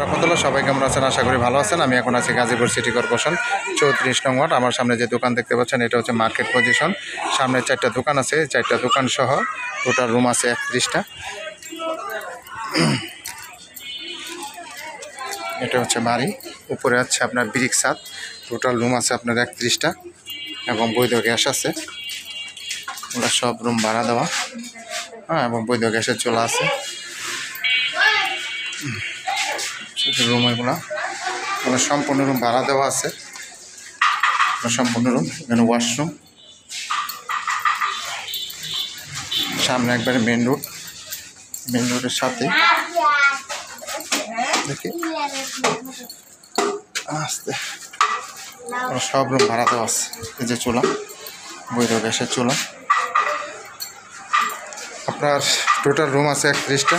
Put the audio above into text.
রহমতুল্লাহ, সবাই কেমন আছেন? আশা করি ভালো আছেন। আমি এখন আছি গাজীপুর সিটি কর্পোরেশন 34 নং ওয়ার্ড। আমার সামনে যে দোকান দেখতে পাচ্ছেন এটা হচ্ছে মার্কেট পজিশন। সামনে 4টা দোকান আছে, 4টা দোকান সহ টোটাল রুম আছে 31টা। এটা হচ্ছে বাড়ি, উপরে আছে আপনার ব্রিক ছাদ। টোটাল রুম আছে আপনার 31টা এবং বৈধ গ্যাস আছে। ওরা সব রুম ভাড়া দেওয়া, হ্যাঁ, এবং বৈধ গ্যাসের চুলা আছে। রুম এগুলো সম্পূর্ণ রুম ভাড়া দেওয়া আছে, সম্পূর্ণ রুম। এখানে ওয়াশরুম, সামনে একবারে মেন রোড, মেন রোডের সাথে দেখি আসতে সব রুম ভাড়া দেওয়া আছে। এই যে চুলা, বৈধ গ্যাসের চুলা। আপনার টোটাল রুম আছে 31টা।